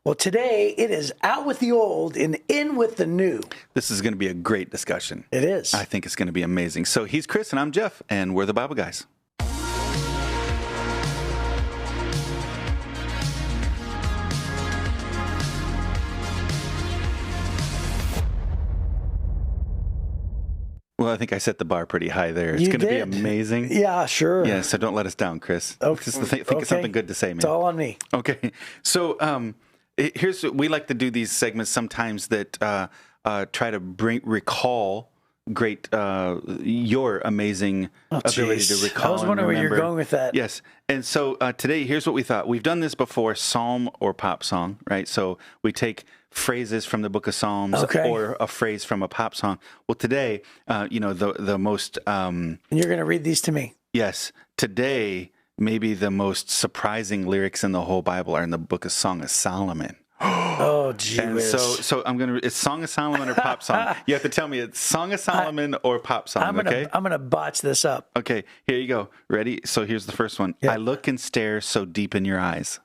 Well, today it is out with the old and in with the new. This is going to be a great discussion. It is. I think it's going to be amazing. So he's Chris and I'm Jeff, and we're the Bible Guys. Well, I think I set the bar pretty high there. It's going to be amazing. Yeah, sure. Yeah, so don't let us down, Chris. Okay. Just think of something good to say, man. It's all on me. Okay. So here's what we like to do these segments sometimes that try to recall great your amazing ability to recall. I was wondering where you're going with that. Yes. And so today, here's what we thought. We've done this before, psalm or pop song, right? So we take phrases from the book of Psalms or a phrase from a pop song. Well, today, the most... and you're going to read these to me. Yes. Today, maybe the most surprising lyrics in the whole Bible are in the book of Song of Solomon. Oh, gee whiz. So I'm going to... It's Song of Solomon or pop song? You have to tell me it's Song of Solomon or pop song, I'm gonna botch this up. Okay, here you go. Ready? So here's the first one. Yeah. I look and stare so deep in your eyes.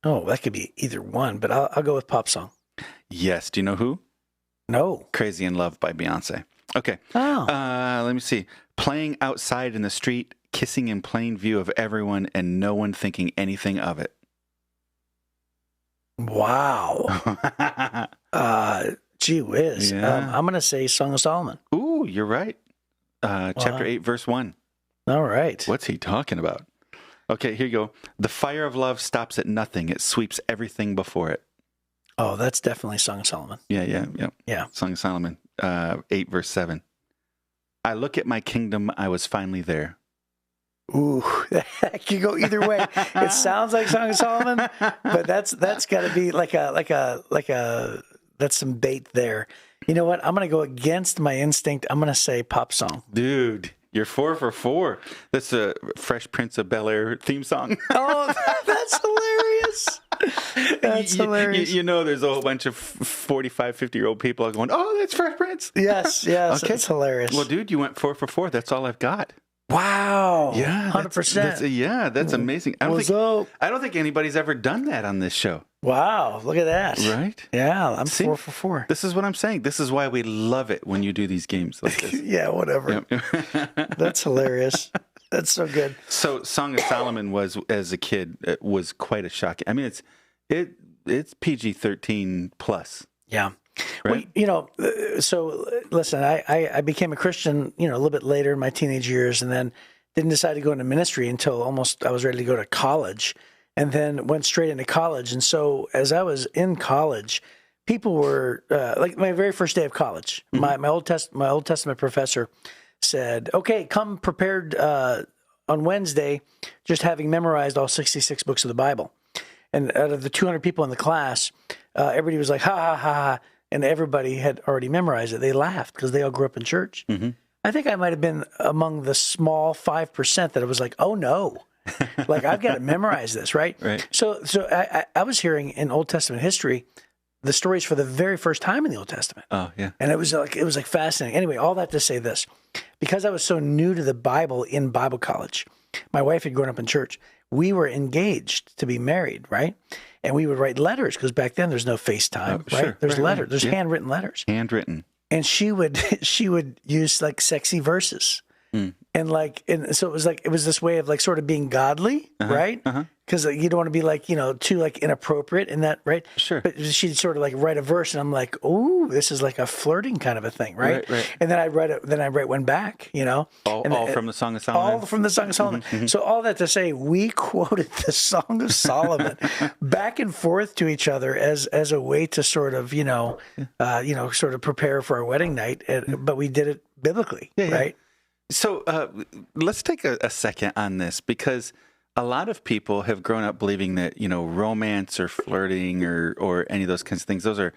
Oh, that could be either one, but I'll go with pop song. Yes. Do you know who? No. Crazy in Love by Beyonce. Okay. Oh. Let me see. Playing outside in the street, kissing in plain view of everyone and no one thinking anything of it. Wow. Gee whiz. Yeah. I'm going to say Song of Solomon. Ooh, you're right. Chapter 8, verse 1. All right. What's he talking about? Okay, here you go. The fire of love stops at nothing. It sweeps everything before it. Oh, that's definitely Song of Solomon. Yeah. Song of Solomon, 8, verse 7. I look at my kingdom. I was finally there. Ooh, that could go either way. It sounds like Song of Solomon, but that's got to be like a that's some bait there. You know what? I'm going to go against my instinct. I'm going to say pop song. Dude, you're 4 for 4. That's a Fresh Prince of Bel-Air theme song. Oh, that's hilarious. That's hilarious. You know, there's a whole bunch of 45, 50-year-old people going, oh, that's Fresh Prince. Yes. Okay. It's hilarious. Well, dude, you went 4 for 4. That's all I've got. Wow. Yeah. 100%. That's amazing. I don't think anybody's ever done that on this show. Wow. Look at that. Right? Yeah. I'm 4 for 4. This is what I'm saying. This is why we love it when you do these games like this. Yeah, whatever. Yep. That's hilarious. That's so good. So Song of Solomon was, as a kid, it was quite a shock. I mean, it's PG-13 plus. Yeah. Right? Well, so listen, I became a Christian, a little bit later in my teenage years, and then didn't decide to go into ministry until almost I was ready to go to college, and then went straight into college. And so as I was in college, people were like my very first day of college, my Old Testament professor said, okay, come prepared on Wednesday, just having memorized all 66 books of the Bible. And out of the 200 people in the class, everybody was like, ha, ha, ha, ha. And everybody had already memorized it. They laughed because they all grew up in church. Mm-hmm. I think I might have been among the small 5% that it was like, oh, no. Like, I've got to memorize this, right? Right. So I was hearing in Old Testament history the stories for the very first time in the Old Testament. Oh, yeah. And it was like fascinating. Anyway, all that to say this. Because I was so new to the Bible in Bible college, my wife had grown up in church. We were engaged to be married, right? And we would write letters because back then there's no FaceTime, right? Sure. There's letters. There's handwritten letters. Handwritten. And she would use like sexy verses. And so it was this way of like sort of being godly, right? Because you don't want to be like, too like inappropriate in that, right? Sure. But she'd sort of like write a verse and I'm like, oh, this is like a flirting kind of a thing, right? Right. And then I write one back, All from the Song of Solomon? All from the Song of Solomon. So all that to say, we quoted the Song of Solomon back and forth to each other as a way to sort of, sort of prepare for our wedding night. But we did it biblically, right? So let's take a second on this, because a lot of people have grown up believing that, romance or flirting or any of those kinds of things, those are,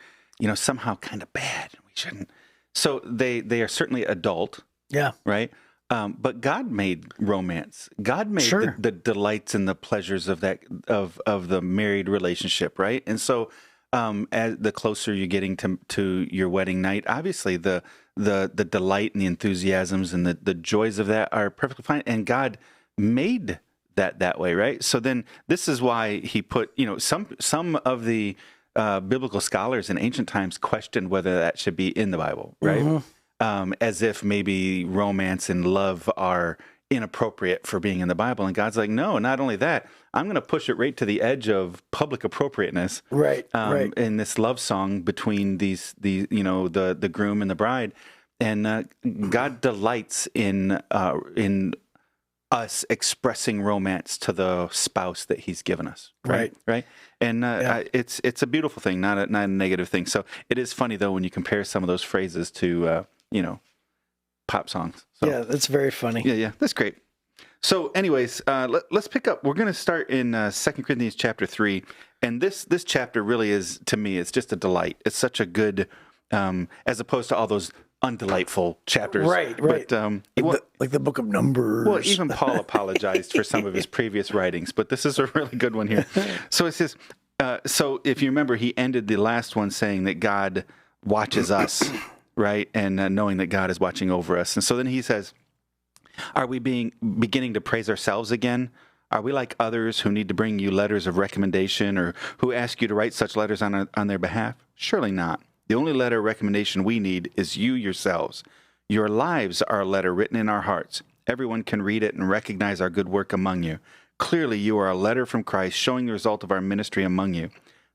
somehow kind of bad. We shouldn't. So they are certainly adult. Yeah. Right. But God made romance. God made the delights and the pleasures of that of the married relationship. Right. And so as the closer you're getting to your wedding night, obviously the delight and the enthusiasms and the joys of that are perfectly fine. And God made that way, right? So then this is why he put, some of the biblical scholars in ancient times questioned whether that should be in the Bible, right? As if maybe romance and love are inappropriate for being in the Bible. And God's like, no, not only that, I'm going to push it right to the edge of public appropriateness. Right. In this love song between the groom and the bride. And God delights in us expressing romance to the spouse that He's given us. Right. And it's a beautiful thing, not a negative thing. So it is funny though when you compare some of those phrases to pop songs. So, yeah, that's very funny. Yeah, that's great. So, anyways, let's pick up. We're going to start in 2 Corinthians chapter 3, and this chapter really is, to me, it's just a delight. It's such a good, as opposed to all those undelightful chapters. Right. But, like the book of Numbers. Well, even Paul apologized for some of his previous writings, but this is a really good one here. So it says, so if you remember, he ended the last one saying that God watches us, right? And knowing that God is watching over us. And so then he says, are we beginning to praise ourselves again? Are we like others who need to bring you letters of recommendation or who ask you to write such letters on their behalf? Surely not. The only letter of recommendation we need is you yourselves. Your lives are a letter written in our hearts. Everyone can read it and recognize our good work among you. Clearly, you are a letter from Christ showing the result of our ministry among you.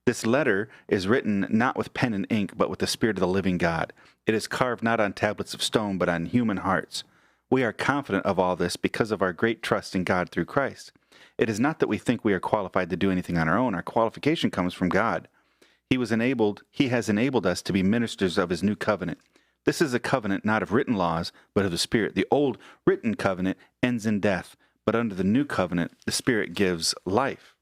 This letter is written not with pen and ink, but with the Spirit of the living God. It is carved not on tablets of stone, but on human hearts. We are confident of all this because of our great trust in God through Christ. It is not that we think we are qualified to do anything on our own. Our qualification comes from God. He has enabled us to be ministers of His new covenant. This is a covenant not of written laws, but of the Spirit. The old written covenant ends in death, but under the new covenant, the Spirit gives life.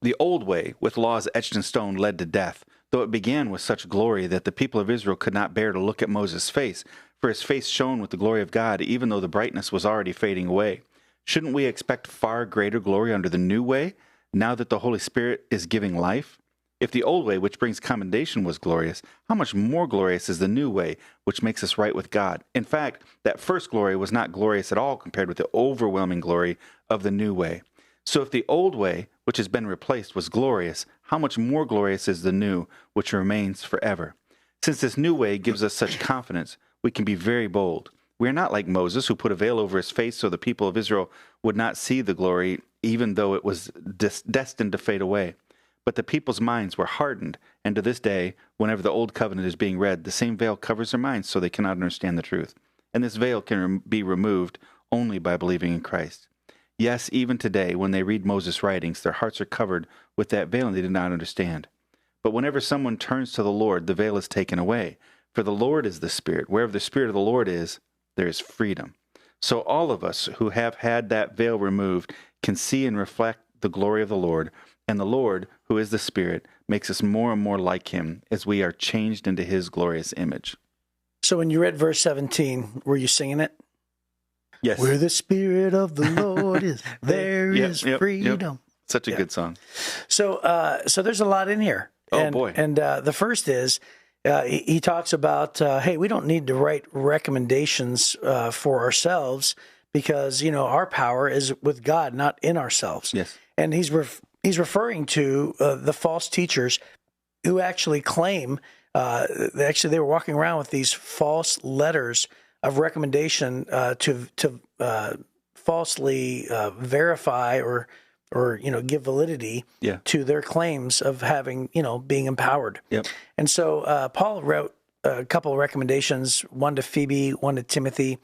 The old way, with laws etched in stone, led to death, though it began with such glory that the people of Israel could not bear to look at Moses' face, for his face shone with the glory of God, even though the brightness was already fading away. Shouldn't we expect far greater glory under the new way, now that the Holy Spirit is giving life? If the old way, which brings commendation, was glorious, how much more glorious is the new way, which makes us right with God? In fact, that first glory was not glorious at all compared with the overwhelming glory of the new way. So if the old way, which has been replaced, was glorious, how much more glorious is the new, which remains forever? Since this new way gives us such confidence, we can be very bold. We are not like Moses, who put a veil over his face so the people of Israel would not see the glory, even though it was destined to fade away. But the people's minds were hardened, and to this day, whenever the old covenant is being read, the same veil covers their minds so they cannot understand the truth. And this veil can be removed only by believing in Christ. Yes, even today, when they read Moses' writings, their hearts are covered with that veil and they do not understand. But whenever someone turns to the Lord, the veil is taken away. For the Lord is the Spirit. Wherever the Spirit of the Lord is, there is freedom. So all of us who have had that veil removed can see and reflect the glory of the Lord. And the Lord, who is the Spirit, makes us more and more like Him as we are changed into His glorious image. So when you read verse 17, were you singing it? Yes. Where the Spirit of the Lord is, there is freedom. Yep. Such a good song. So there's a lot in here. Oh, boy. And the first is, he talks about, hey, we don't need to write recommendations for ourselves because, our power is with God, not in ourselves. Yes. And he's referring to the false teachers who actually claim, they were walking around with these false letters of recommendation to falsely verify or give validity to their claims of having, being empowered. Yep. And so Paul wrote a couple of recommendations, one to Phoebe, one to Timothy.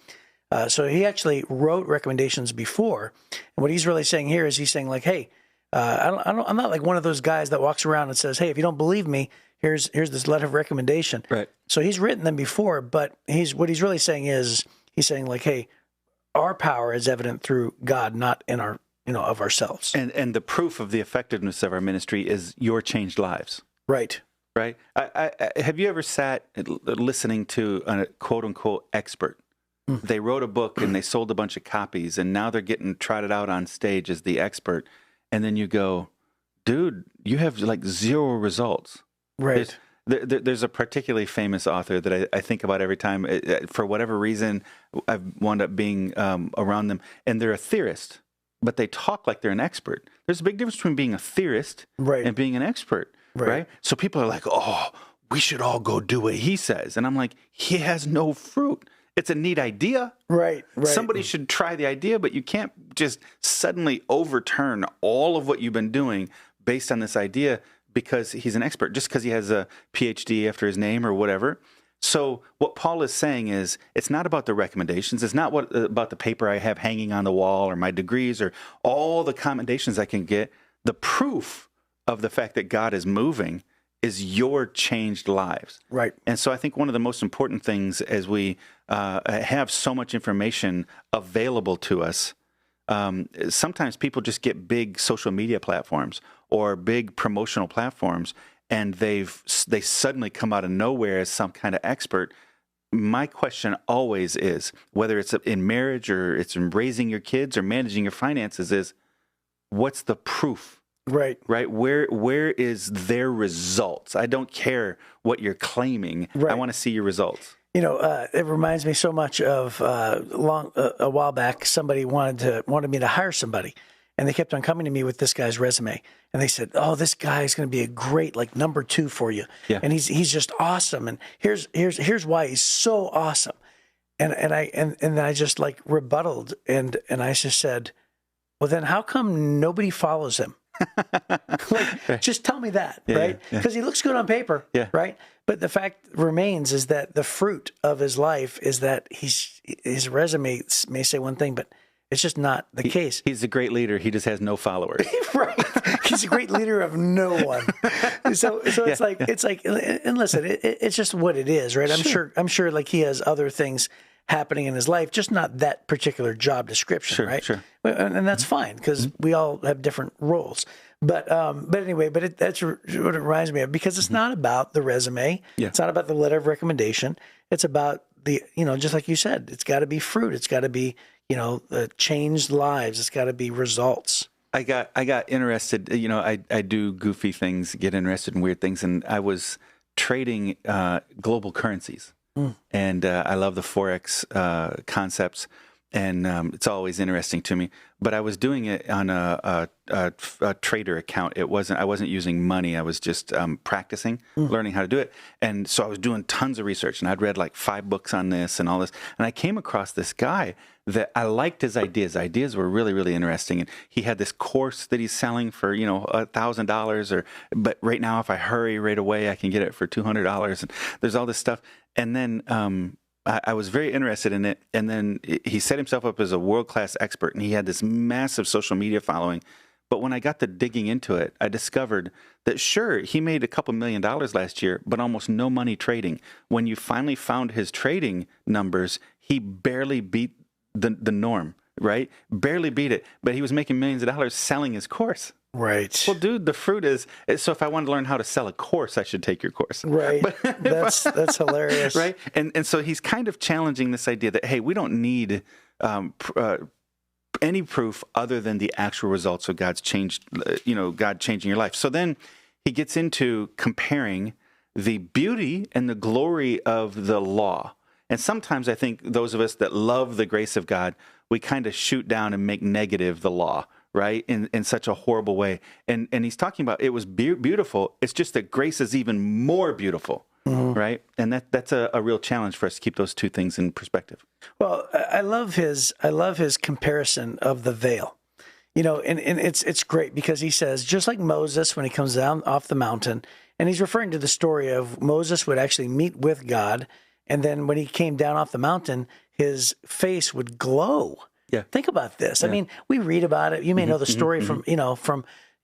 So he actually wrote recommendations before. And what he's really saying here is he's saying like, hey, I'm not like one of those guys that walks around and says, hey, if you don't believe me, here's this letter of recommendation. Right. So he's written them before, but what he's really saying is he's saying like, hey, our power is evident through God, not in our, of ourselves. And the proof of the effectiveness of our ministry is your changed lives. Right. Right. I have you ever sat listening to a quote unquote expert? They wrote a book and they sold a bunch of copies and now they're getting trotted out on stage as the expert. And then you go, dude, you have like zero results. Right. There's a particularly famous author that I think about every time. For whatever reason, I've wound up being around them. And they're a theorist. but they talk like they're an expert. There's a big difference between being a theorist Right. and being an expert, right? So people are like, oh, we should all go do what he says. And I'm like, he has no fruit. It's a neat idea. Right. Somebody should try the idea, but you can't just suddenly overturn all of what you've been doing based on this idea because he's an expert, just because he has a PhD after his name or whatever. So what Paul is saying is it's not about the recommendations. It's not about the paper I have hanging on the wall or my degrees or all the commendations I can get. The proof of the fact that God is moving is your changed lives. Right. And so I think one of the most important things as we have so much information available to us, sometimes people just get big social media platforms or big promotional platforms, and they suddenly come out of nowhere as some kind of expert. My question always is, whether it's in marriage or it's in raising your kids or managing your finances, is what's the proof? Right. Where is their results? I don't care what you're claiming. Right. I want to see your results. You know, it reminds me so much of a while back. Somebody wanted me to hire somebody, and they kept on coming to me with this guy's resume, and they said, "Oh, this guy is going to be a great number 2 for you, and he's just awesome, and here's why he's so awesome." And I just rebutted, and I just said, "Well, then how come nobody follows him?" Just tell me that, right? Because he looks good on paper, right? But the fact remains is that the fruit of his life is that his resume may say one thing, but it's just not the case. He's a great leader. He just has no followers. Right. He's a great leader of no one. So it's like, and listen, it's just what it is, right? I'm sure like he has other things happening in his life, just not that particular job description, right? Sure. And that's fine because we all have different roles. But anyway, that's what it reminds me of, because it's not about the resume. Yeah. It's not about the letter of recommendation. It's about just like you said, it's got to be fruit. It's got to be, changed lives. It's got to be results. I got interested. I do goofy things, get interested in weird things, and I was trading global currencies. And I love the Forex concepts, and it's always interesting to me. But I was doing it on a trader account. I wasn't using money. I was just practicing, learning how to do it. And so I was doing tons of research, and I'd read 5 books on this and all this. And I came across this guy that I liked his ideas. Ideas were really, really interesting. And he had this course that he's selling for, $1,000 but right now, if I hurry right away, I can get it for $200. And there's all this stuff. And then I was very interested in it. And then he set himself up as a world-class expert, and he had this massive social media following. But when I got to digging into it, I discovered that, sure, he made a couple $1 million last year, but almost no money trading. When you finally found his trading numbers, he barely beat the norm, right? Barely beat it, but he was making millions of dollars selling his course. Right. Well, dude, the fruit is, so if I wanted to learn how to sell a course, I should take your course. Right. But that's hilarious. Right. And so he's kind of challenging this idea that, hey, we don't need any proof other than the actual results of God's changed, God changing your life. So then he gets into comparing the beauty and the glory of the law. And sometimes I think those of us that love the grace of God, we kind of shoot down and make negative the law, right? In such a horrible way. And he's talking about it was beautiful. It's just that grace is even more beautiful, right? And that's a real challenge for us to keep those two things in perspective. Well, I love his comparison of the veil. And it's great because he says, just like Moses when he comes down off the mountain, and he's referring to the story of Moses would actually meet with God, and then when he came down off the mountain, his face would glow. Yeah. Think about this. Yeah. I mean, we read about it. You may know the story from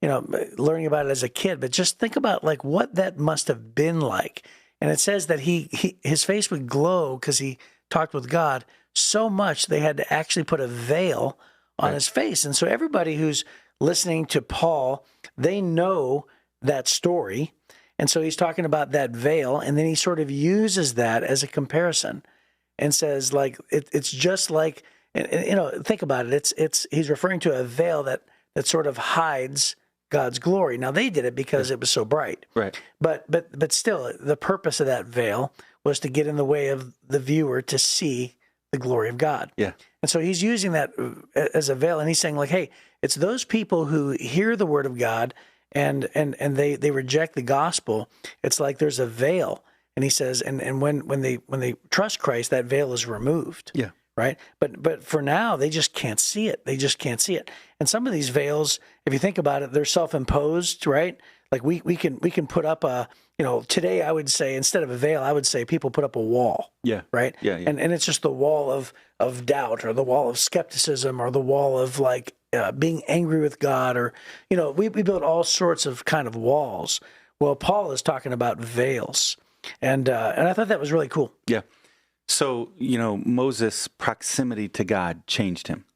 learning about it as a kid, but just think about what that must have been like. And it says that his face would glow because he talked with God so much they had to actually put a veil on his face. And so everybody who's listening to Paul, they know that story. And so he's talking about that veil, and then he sort of uses that as a comparison and says, it's just like, think about it. He's referring to a veil that sort of hides God's glory. Now they did it because it was so bright, right? But still, the purpose of that veil was to get in the way of the viewer to see the glory of God. Yeah. And so he's using that as a veil, and he's saying like, hey, it's those people who hear the word of God and they reject the gospel. It's like there's a veil. And he says, and when they trust Christ, that veil is removed. Yeah. Right. But for now, they just can't see it. They just can't see it. And some of these veils, if you think about it, they're self-imposed, right? Like we can put up today I would say instead of a veil, I would say people put up a wall. Yeah. Right. Yeah. And it's just the wall of doubt, or the wall of skepticism, or the wall of like being angry with God, or we build all sorts of kind of walls. Well, Paul is talking about veils, and I thought that was really cool. Yeah. So, Moses' proximity to God changed him.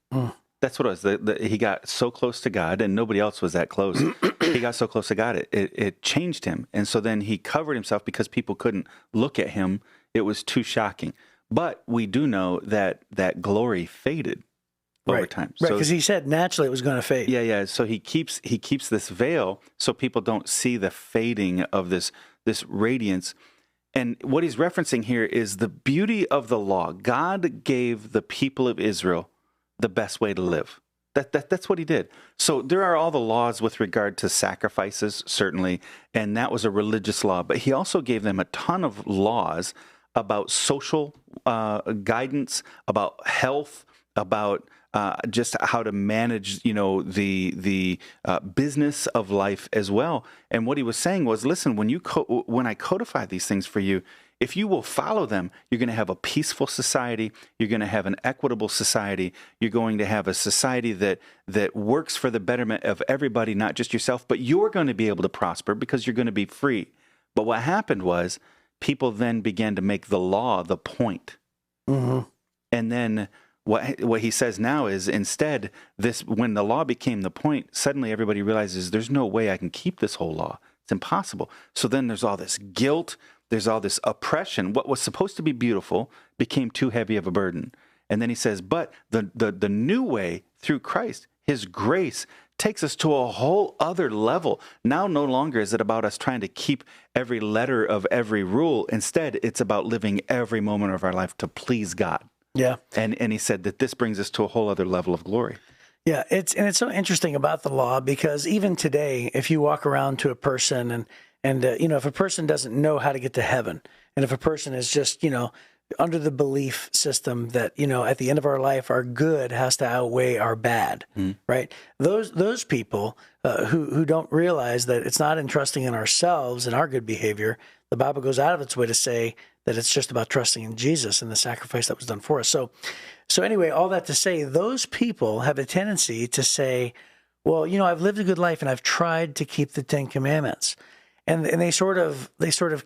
That's what it was. He got so close to God, and nobody else was that close. He got so close to God, it changed him. And so then he covered himself because people couldn't look at him. It was too shocking. But we do know that glory faded over time. Right, because he said naturally it was going to fade. Yeah. So he keeps this veil so people don't see the fading of this radiance. And what he's referencing here is the beauty of the law. God gave the people of Israel the best way to live. That's what he did. So there are all the laws with regard to sacrifices, certainly, and that was a religious law. But he also gave them a ton of laws about social guidance, about health, about just how to manage, the business of life as well. And what he was saying was, listen, when I codify these things for you, if you will follow them, you're going to have a peaceful society. You're going to have an equitable society. You're going to have a society that works for the betterment of everybody, not just yourself. But you're going to be able to prosper because you're going to be free. But what happened was people then began to make the law the point. Mm-hmm. And then what he says now is instead, when the law became the point, suddenly everybody realizes there's no way I can keep this whole law. It's impossible. So then there's all this guilt. There's all this oppression. What was supposed to be beautiful became too heavy of a burden. And then he says, but the new way through Christ, his grace, takes us to a whole other level. Now no longer is it about us trying to keep every letter of every rule. Instead, it's about living every moment of our life to please God. Yeah. And he said that this brings us to a whole other level of glory. Yeah, it's so interesting about the law, because even today, if you walk around to a person and if a person doesn't know how to get to heaven, and if a person is just, under the belief system that, at the end of our life, our good has to outweigh our bad, right? Those people who don't realize that it's not in trusting in ourselves and our good behavior. The Bible goes out of its way to say that it's just about trusting in Jesus and the sacrifice that was done for us. So anyway, all that to say, those people have a tendency to say, well, I've lived a good life and I've tried to keep the 10 Commandments. And they sort of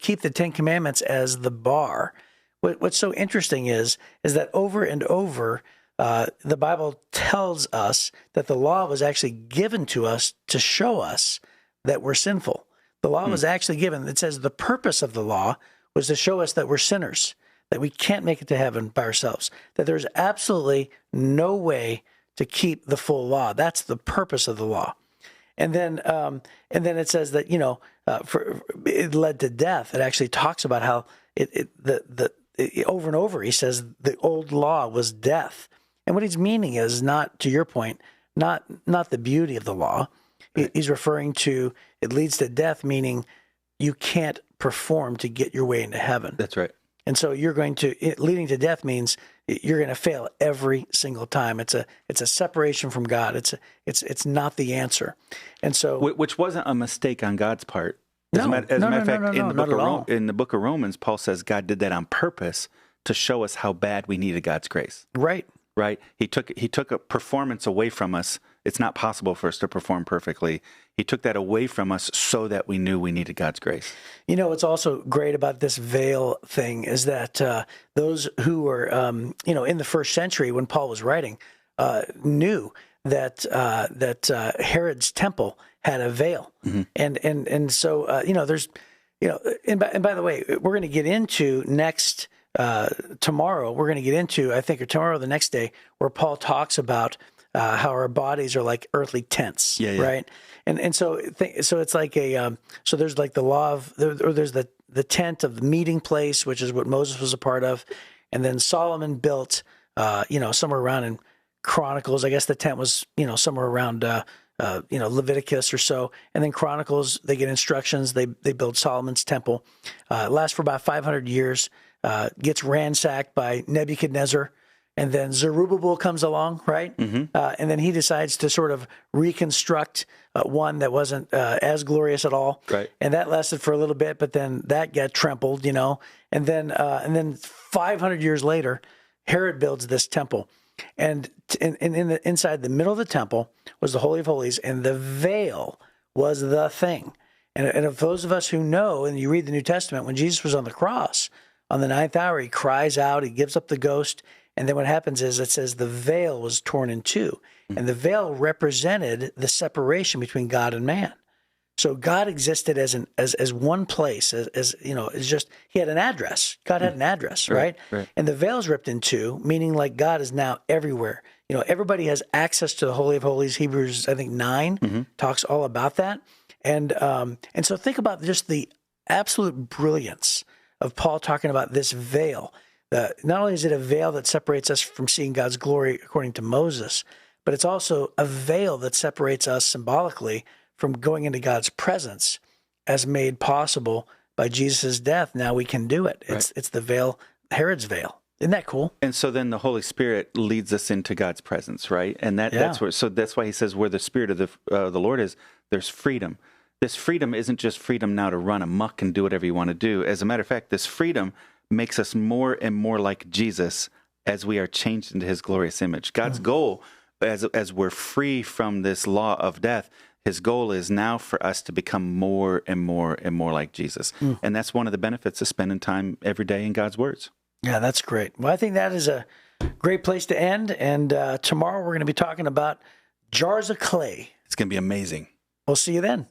keep the 10 Commandments as the bar. What's so interesting is that over and over, the Bible tells us that the law was actually given to us to show us that we're sinful. The law was actually given. It says the purpose of the law was to show us that we're sinners, that we can't make it to heaven by ourselves, that there's absolutely no way to keep the full law. That's the purpose of the law. And then it says that it led to death. It actually talks about how over and over he says the old law was death. And what he's meaning is not, to your point, not the beauty of the law. Right. He's referring to it leads to death, meaning you can't perform to get your way into heaven. That's right. And so leading to death means you're going to fail every single time. It's a separation from God. It's not the answer. And so, which wasn't a mistake on God's part. As a matter of fact, in the book of Romans, Paul says God did that on purpose to show us how bad we needed God's grace. Right. Right. He took a performance away from us. It's not possible for us to perform perfectly. He took that away from us so that we knew we needed God's grace. What's also great about this veil thing is that those who were, in the first century when Paul was writing, knew that Herod's temple had a veil, and so there's, and by the way, we're going to get into next tomorrow. We're going to get into, I think, or tomorrow or the next day, where Paul talks about how our bodies are like earthly tents, right? And so it's like so there's like the law of, or there's the tent of the meeting place, which is what Moses was a part of, and then Solomon built somewhere around in Chronicles. I guess the tent was, somewhere around, Leviticus or so. And then Chronicles, they get instructions. They build Solomon's temple. It lasts for about 500 years, gets ransacked by Nebuchadnezzar. And then Zerubbabel comes along, right? Mm-hmm. And then he decides to sort of reconstruct one that wasn't as glorious at all. Right. And that lasted for a little bit, but then that got trampled, And then 500 years later, Herod builds this temple. And inside the middle of the temple was the Holy of Holies, and the veil was the thing. And of those of us who know, and you read the New Testament, when Jesus was on the cross, on the 9th hour, he cries out, he gives up the ghost. And then what happens is it says the veil was torn in two. And the veil represented the separation between God and man. So God existed as one place, as it's just, he had an address. God had an address, right? And the veil's ripped in two, meaning like God is now everywhere. Everybody has access to the Holy of Holies. Hebrews, I think 9 talks all about that. And so think about just the absolute brilliance of Paul talking about this veil. Not only is it a veil that separates us from seeing God's glory according to Moses, but it's also a veil that separates us symbolically from going into God's presence as made possible by Jesus' death. Now we can do it. It's the veil, Herod's veil. Isn't that cool? And so then the Holy Spirit leads us into God's presence, right? And that's why he says where the Spirit of the Lord is, there's freedom. This freedom isn't just freedom now to run amok and do whatever you want to do. As a matter of fact, this freedom makes us more and more like Jesus as we are changed into his glorious image. God's goal, as we're free from this law of death, his goal is now for us to become more and more and more like Jesus. And that's one of the benefits of spending time every day in God's words. Yeah, that's great. Well, I think that is a great place to end. And tomorrow we're going to be talking about jars of clay. It's going to be amazing. We'll see you then.